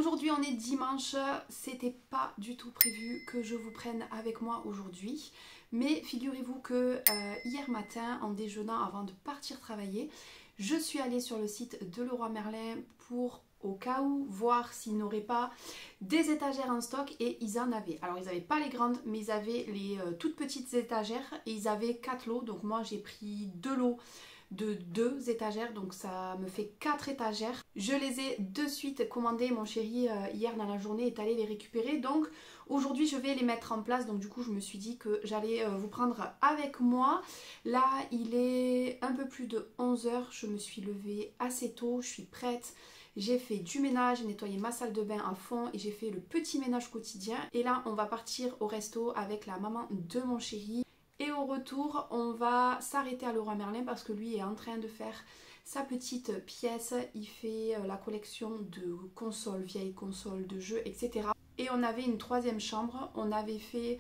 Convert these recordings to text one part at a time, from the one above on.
Aujourd'hui on est dimanche, c'était pas du tout prévu que je vous prenne avec moi aujourd'hui. Mais figurez-vous que hier matin, en déjeunant avant de partir travailler, je suis allée sur le site de Leroy Merlin pour, au cas où, voir s'ils n'auraient pas des étagères en stock, et ils en avaient. Alors ils n'avaient pas les grandes, mais ils avaient les toutes petites étagères et ils avaient 4 lots. Donc moi j'ai pris 2 lots de 2 étagères, donc ça me fait 4 étagères. Je les ai de suite commandées, mon chéri hier dans la journée est allé les récupérer, donc aujourd'hui je vais les mettre en place. Donc du coup je me suis dit que j'allais vous prendre avec moi. Là il est un peu plus de 11 h, je me suis levée assez tôt, je suis prête. J'ai fait du ménage, j'ai nettoyé ma salle de bain à fond et j'ai fait le petit ménage quotidien. Et là on va partir au resto avec la maman de mon chéri. Et au retour, on va s'arrêter à Leroy Merlin parce que lui est en train de faire sa petite pièce. Il fait la collection de consoles, vieilles consoles de jeux, etc. Et on avait une troisième chambre. On avait fait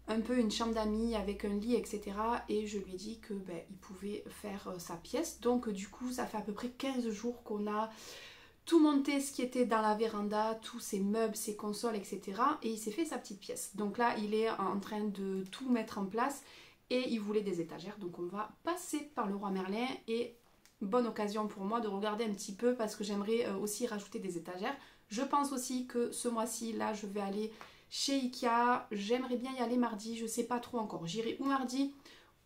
un peu une chambre d'amis avec un lit, etc. Et je lui ai dit que il pouvait faire sa pièce. Donc du coup, ça fait à peu près 15 jours qu'on a tout monté, ce qui était dans la véranda, tous ses meubles, ses consoles, etc. Et il s'est fait sa petite pièce. Donc là, il est en train de tout mettre en place et il voulait des étagères. Donc on va passer par Leroy Merlin et bonne occasion pour moi de regarder un petit peu parce que j'aimerais aussi rajouter des étagères. Je pense aussi que ce mois-ci, là, je vais aller chez Ikea. J'aimerais bien y aller mardi, je sais pas trop encore. J'irai ou mardi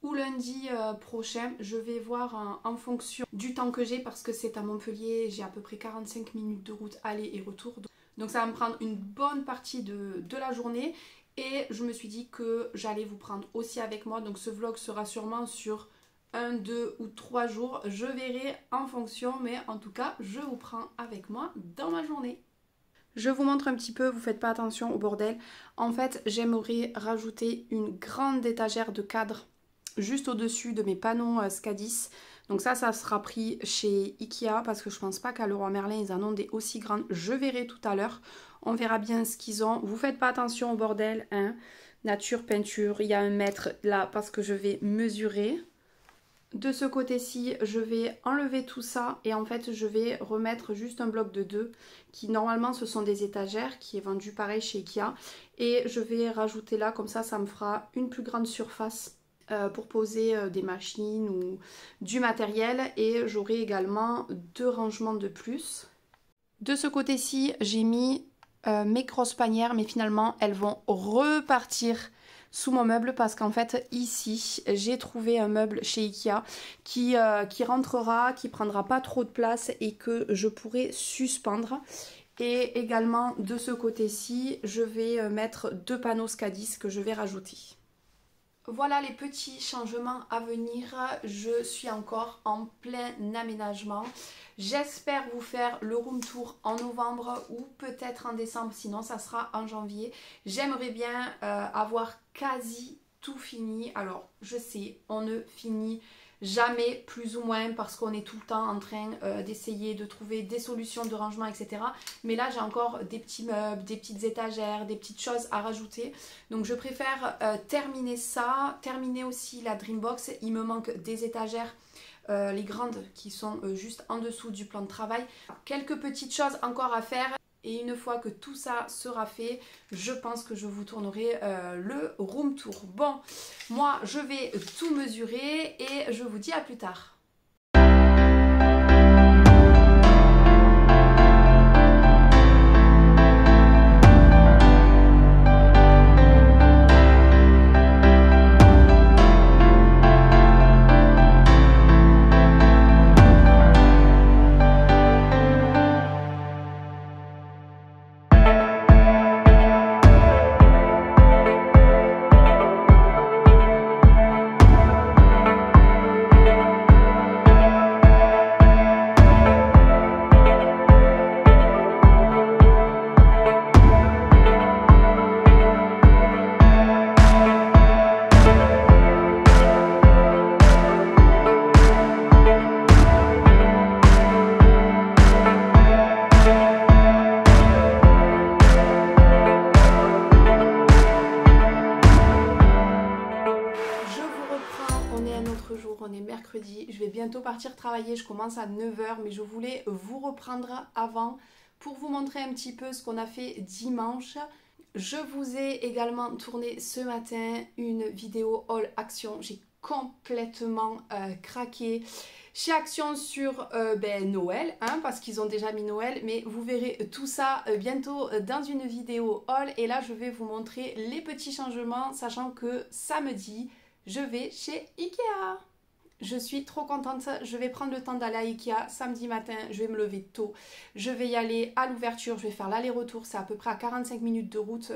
ou lundi prochain, je vais voir en fonction du temps que j'ai parce que c'est à Montpellier, j'ai à peu près 45 minutes de route aller et retour. Donc ça va me prendre une bonne partie de la journée et je me suis dit que j'allais vous prendre aussi avec moi. Donc ce vlog sera sûrement sur 1, 2 ou 3 jours, je verrai en fonction, mais en tout cas je vous prends avec moi dans ma journée. Je vous montre un petit peu, vous faites pas attention au bordel. En fait j'aimerais rajouter une grande étagère de cadre juste au-dessus de mes panneaux Scadis. Donc ça sera pris chez Ikea parce que je pense pas qu'à Leroy Merlin ils en ont des aussi grandes. Je verrai tout à l'heure. On verra bien ce qu'ils ont. Vous faites pas attention au bordel, hein. Nature, peinture, il y a 1 mètre là parce que je vais mesurer. De ce côté-ci, je vais enlever tout ça et en fait je vais remettre juste un bloc de 2 qui normalement ce sont des étagères qui est vendu pareil chez Ikea. Et je vais rajouter là, comme ça me fera une plus grande surface pour poser des machines ou du matériel et j'aurai également 2 rangements de plus. De ce côté-ci, j'ai mis mes grosses panières mais finalement elles vont repartir sous mon meuble parce qu'en fait ici j'ai trouvé un meuble chez Ikea qui rentrera, qui prendra pas trop de place et que je pourrai suspendre. Et également de ce côté-ci, je vais mettre 2 panneaux Scadis que je vais rajouter. Voilà les petits changements à venir, je suis encore en plein aménagement. J'espère vous faire le room tour en novembre ou peut-être en décembre, sinon ça sera en janvier. J'aimerais bien avoir quasi tout fini. Alors je sais, on ne finit jamais plus ou moins parce qu'on est tout le temps en train d'essayer de trouver des solutions de rangement, etc. Mais là j'ai encore des petits meubles, des petites étagères, des petites choses à rajouter. Donc je préfère terminer ça, terminer aussi la Dreambox. Il me manque des étagères, les grandes qui sont juste en dessous du plan de travail. Quelques petites choses encore à faire. Et une fois que tout ça sera fait, je pense que je vous tournerai le room tour. Bon, moi je vais tout mesurer et je vous dis à plus tard. On est mercredi, je vais bientôt partir travailler, je commence à 9 h, mais je voulais vous reprendre avant pour vous montrer un petit peu ce qu'on a fait dimanche. Je vous ai également tourné ce matin une vidéo haul Action. J'ai complètement craqué chez Action sur Noël, hein, parce qu'ils ont déjà mis Noël, mais vous verrez tout ça bientôt dans une vidéo haul. Et là, je vais vous montrer les petits changements, sachant que samedi, je vais chez Ikea. Je suis trop contente, je vais prendre le temps d'aller à Ikea samedi matin, je vais me lever tôt. Je vais y aller à l'ouverture, je vais faire l'aller-retour, c'est à peu près à 45 minutes de route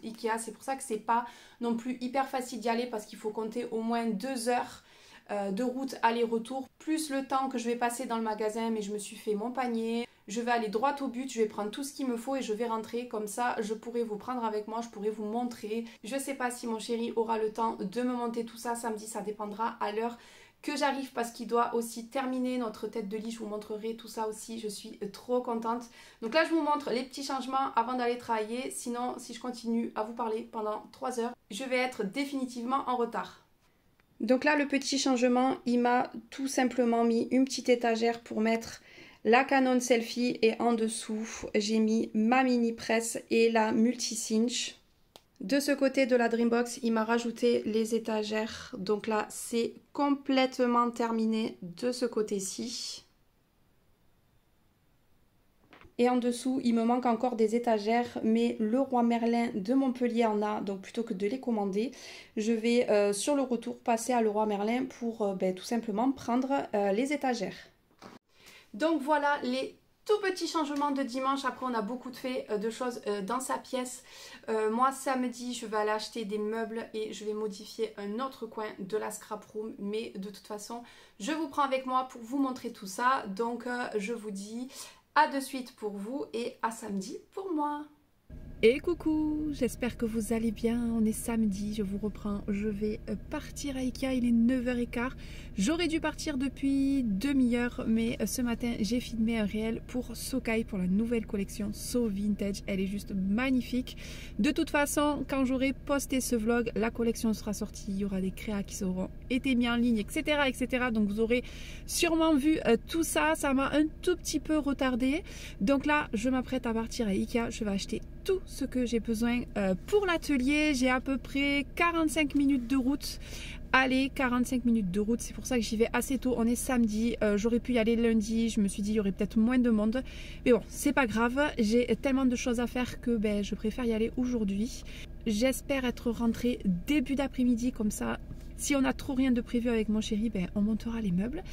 Ikea. C'est pour ça que c'est pas non plus hyper facile d'y aller parce qu'il faut compter au moins 2 heures de route aller-retour, plus le temps que je vais passer dans le magasin, mais je me suis fait mon panier. Je vais aller droit au but, je vais prendre tout ce qu'il me faut et je vais rentrer. Comme ça, je pourrai vous prendre avec moi, je pourrai vous montrer. Je sais pas si mon chéri aura le temps de me monter tout ça samedi, ça dépendra à l'heure que j'arrive parce qu'il doit aussi terminer notre tête de lit. Je vous montrerai tout ça aussi, je suis trop contente. Donc là, je vous montre les petits changements avant d'aller travailler. Sinon, si je continue à vous parler pendant 3 heures, je vais être définitivement en retard. Donc là, le petit changement, il m'a tout simplement mis une petite étagère pour mettre la Canon Selfie et en dessous, j'ai mis ma mini presse et la multi-cinch. De ce côté de la Dreambox, il m'a rajouté les étagères. Donc là, c'est complètement terminé de ce côté-ci. Et en dessous, il me manque encore des étagères, mais le Roi Merlin de Montpellier en a. Donc plutôt que de les commander, je vais sur le retour passer à le Roi Merlin pour tout simplement prendre les étagères. Donc voilà les tout petits changements de dimanche. Après, on a beaucoup de choses dans sa pièce. Moi, samedi, je vais aller acheter des meubles et je vais modifier un autre coin de la scrap room. Mais de toute façon, je vous prends avec moi pour vous montrer tout ça. Donc, je vous dis à de suite pour vous et à samedi pour moi. Et coucou, j'espère que vous allez bien. On est samedi, je vous reprends. Je vais partir à Ikea, il est 9h15. J'aurais dû partir depuis demi-heure, mais ce matin j'ai filmé un réel pour Socai, pour la nouvelle collection So Vintage. Elle est juste magnifique. De toute façon, quand j'aurai posté ce vlog, la collection sera sortie. Il y aura des créas qui seront été mis en ligne, etc. etc. Donc vous aurez sûrement vu tout ça. Ça m'a un tout petit peu retardé. Donc là, je m'apprête à partir à Ikea. Je vais acheter tout ce que j'ai besoin pour l'atelier. J'ai à peu près 45 minutes de route. Allez, 45 minutes de route, c'est pour ça que j'y vais assez tôt. On est samedi, j'aurais pu y aller lundi. Je me suis dit il y aurait peut-être moins de monde, mais bon, c'est pas grave. J'ai tellement de choses à faire que je préfère y aller aujourd'hui. J'espère être rentrée début d'après-midi, comme ça si on n'a trop rien de prévu avec mon chéri, on montera les meubles.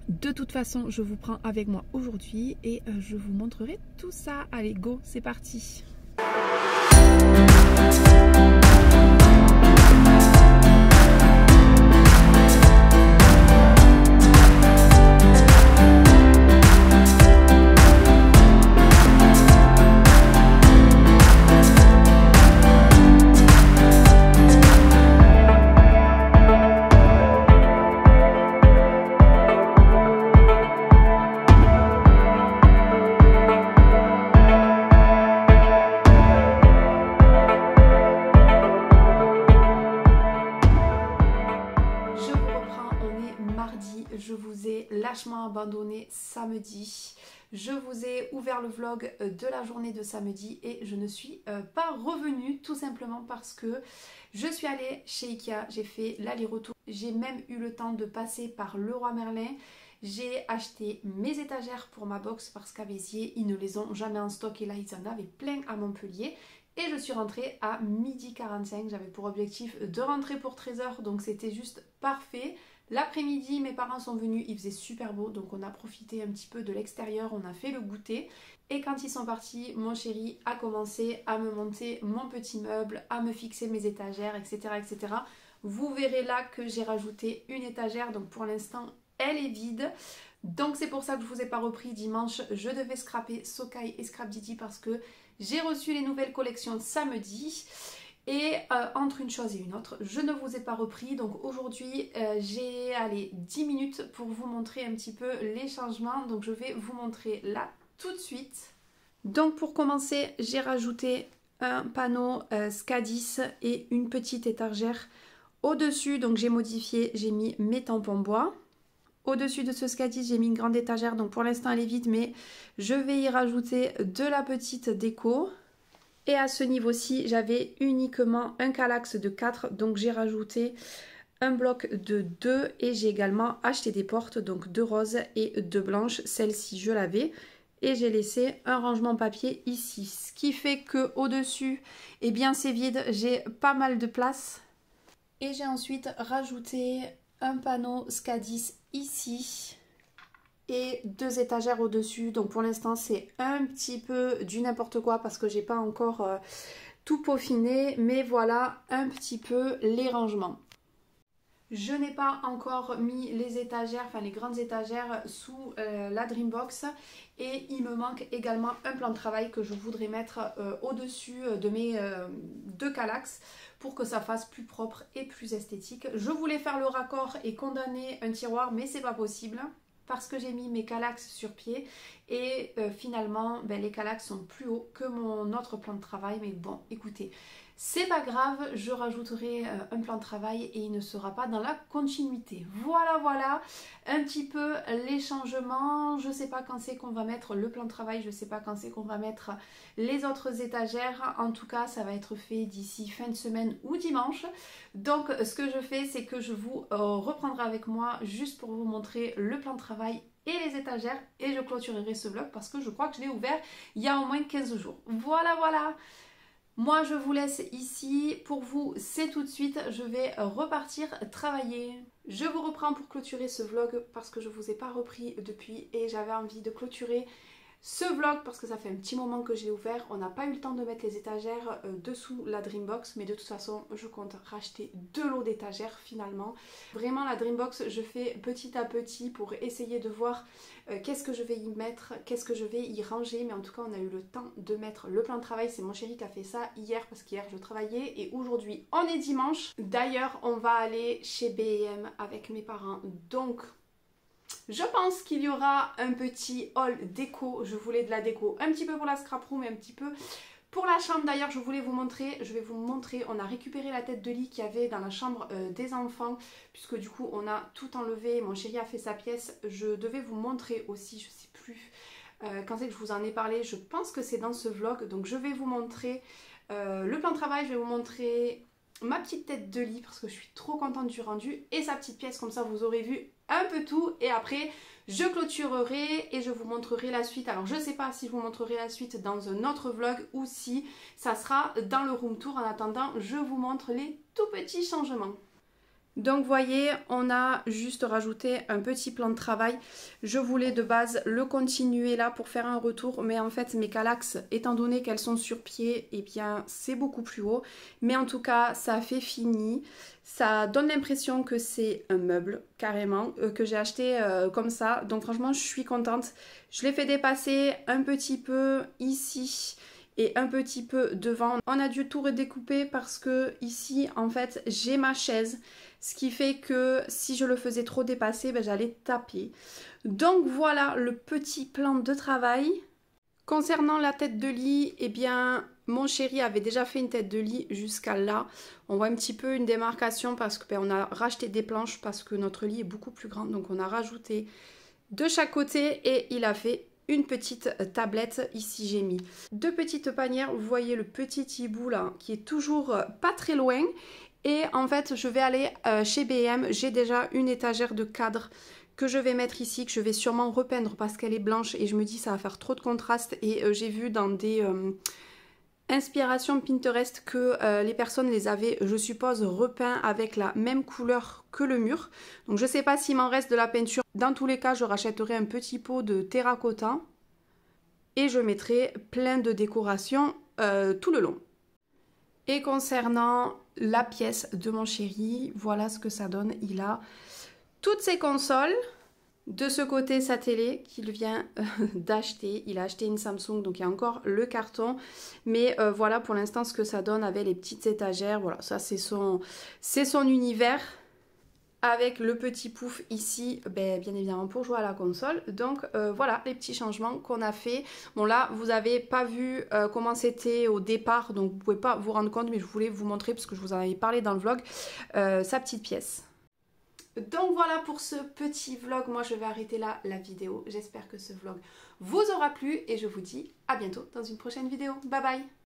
De toute façon, je vous prends avec moi aujourd'hui et je vous montrerai tout ça. Allez, go, c'est parti. Je vous ai lâchement abandonné samedi. Je vous ai ouvert le vlog de la journée de samedi et je ne suis pas revenue tout simplement parce que je suis allée chez Ikea, j'ai fait l'aller-retour. J'ai même eu le temps de passer par le Roi Merlin. J'ai acheté mes étagères pour ma box parce qu'à Béziers, ils ne les ont jamais en stock et là, ils en avaient plein à Montpellier. Et je suis rentrée à 12h45. J'avais pour objectif de rentrer pour 13h, donc c'était juste parfait. L'après-midi, mes parents sont venus, il faisait super beau, donc on a profité un petit peu de l'extérieur, on a fait le goûter. Et quand ils sont partis, mon chéri a commencé à me monter mon petit meuble, à me fixer mes étagères, etc. etc. Vous verrez là que j'ai rajouté une étagère, donc pour l'instant, elle est vide. Donc c'est pour ça que je ne vous ai pas repris dimanche. Je devais scraper Socai et Scrap Didi parce que j'ai reçu les nouvelles collections samedi. Et entre une chose et une autre, je ne vous ai pas repris. Donc aujourd'hui, j'ai 10 minutes pour vous montrer un petit peu les changements. Donc je vais vous montrer là tout de suite. Donc pour commencer, j'ai rajouté un panneau SCADIS et une petite étagère au-dessus. Donc j'ai modifié, j'ai mis mes tampons bois. Au-dessus de ce SCADIS, j'ai mis une grande étagère, donc pour l'instant elle est vide, mais je vais y rajouter de la petite déco. Et à ce niveau-ci, j'avais uniquement un Kallax de 4, donc j'ai rajouté un bloc de 2 et j'ai également acheté des portes, donc 2 roses et 2 blanches. Celle-ci, je l'avais. Et j'ai laissé un rangement papier ici. Ce qui fait que au-dessus, eh bien c'est vide, j'ai pas mal de place. Et j'ai ensuite rajouté un panneau SCADIS ici et 2 étagères au-dessus. Donc pour l'instant c'est un petit peu du n'importe quoi parce que j'ai pas encore tout peaufiné, mais voilà un petit peu les rangements. Je n'ai pas encore mis les étagères, enfin les grandes étagères sous la Dreambox et il me manque également un plan de travail que je voudrais mettre au-dessus de mes 2 Kallax pour que ça fasse plus propre et plus esthétique. Je voulais faire le raccord et condamner un tiroir mais c'est pas possible parce que j'ai mis mes Kallax sur pied et finalement les Kallax sont plus hauts que mon autre plan de travail, mais bon écoutez, c'est pas grave, je rajouterai un plan de travail et il ne sera pas dans la continuité. Voilà un petit peu les changements. Je sais pas quand c'est qu'on va mettre le plan de travail, je sais pas quand c'est qu'on va mettre les autres étagères. En tout cas, ça va être fait d'ici fin de semaine ou dimanche. Donc ce que je fais, c'est que je vous reprendrai avec moi juste pour vous montrer le plan de travail et les étagères et je clôturerai ce vlog parce que je crois que je l'ai ouvert il y a au moins 15 jours. Voilà. Moi, je vous laisse ici. Pour vous, c'est tout de suite. Je vais repartir travailler. Je vous reprends pour clôturer ce vlog parce que je ne vous ai pas repris depuis et j'avais envie de clôturer ce vlog parce que ça fait un petit moment que je l'ai ouvert. On n'a pas eu le temps de mettre les étagères dessous la Dreambox, mais de toute façon, je compte racheter 2 lots d'étagères finalement. Vraiment, la Dreambox, je fais petit à petit pour essayer de voir qu'est-ce que je vais y mettre, qu'est-ce que je vais y ranger. Mais en tout cas, on a eu le temps de mettre le plan de travail. C'est mon chéri qui a fait ça hier parce qu'hier, je travaillais et aujourd'hui, on est dimanche. D'ailleurs, on va aller chez B&M avec mes parents. Donc, je pense qu'il y aura un petit haul déco. Je voulais de la déco un petit peu pour la scrap room et un petit peu pour la chambre. D'ailleurs, je vais vous montrer, on a récupéré la tête de lit qu'il y avait dans la chambre des enfants puisque du coup on a tout enlevé. Mon chéri a fait sa pièce. Je devais vous montrer aussi, je sais plus quand c'est que je vous en ai parlé. Je pense que c'est dans ce vlog. Donc je vais vous montrer le plan de travail, je vais vous montrer ma petite tête de lit parce que je suis trop contente du rendu et sa petite pièce, comme ça vous aurez vu un peu tout et après je clôturerai et je vous montrerai la suite. Alors je sais pas si je vous montrerai la suite dans un autre vlog ou si ça sera dans le room tour. En attendant, je vous montre les tout petits changements. Donc vous voyez, on a juste rajouté un petit plan de travail. Je voulais de base le continuer là pour faire un retour, mais en fait mes Kallax, étant donné qu'elles sont sur pied, eh bien c'est beaucoup plus haut. Mais en tout cas, ça fait fini. Ça donne l'impression que c'est un meuble, carrément, que j'ai acheté comme ça. Donc franchement, je suis contente. Je l'ai fait dépasser un petit peu ici et un petit peu devant. On a dû tout redécouper parce que ici, en fait, j'ai ma chaise. Ce qui fait que si je le faisais trop dépasser, j'allais taper. Donc voilà le petit plan de travail. Concernant la tête de lit, eh bien, mon chéri avait déjà fait une tête de lit jusqu'à là. On voit un petit peu une démarcation parce que on a racheté des planches parce que notre lit est beaucoup plus grand. Donc on a rajouté de chaque côté et il a fait une petite tablette. Ici j'ai mis 2 petites panières. Vous voyez le petit hibou là qui est toujours pas très loin. Et en fait je vais aller chez B&M. J'ai déjà une étagère de cadre que je vais mettre ici, que je vais sûrement repeindre parce qu'elle est blanche et je me dis ça va faire trop de contraste. Et j'ai vu dans des inspirations Pinterest que les personnes les avaient, je suppose, repeints avec la même couleur que le mur. Donc je sais pas s'il m'en reste de la peinture. Dans tous les cas, je rachèterai un petit pot de terracotta et je mettrai plein de décorations tout le long. Et concernant la pièce de mon chéri, voilà ce que ça donne. Il a toutes ses consoles. De ce côté, sa télé qu'il vient d'acheter. Il a acheté une Samsung, donc il y a encore le carton. Mais voilà pour l'instant ce que ça donne avec les petites étagères. Voilà, ça c'est son univers. Avec le petit pouf ici, bien évidemment pour jouer à la console. Donc voilà les petits changements qu'on a fait. Bon là, vous n'avez pas vu comment c'était au départ, donc vous ne pouvez pas vous rendre compte, mais je voulais vous montrer parce que je vous en avais parlé dans le vlog, sa petite pièce. Donc voilà pour ce petit vlog, moi je vais arrêter là la vidéo. J'espère que ce vlog vous aura plu et je vous dis à bientôt dans une prochaine vidéo. Bye bye!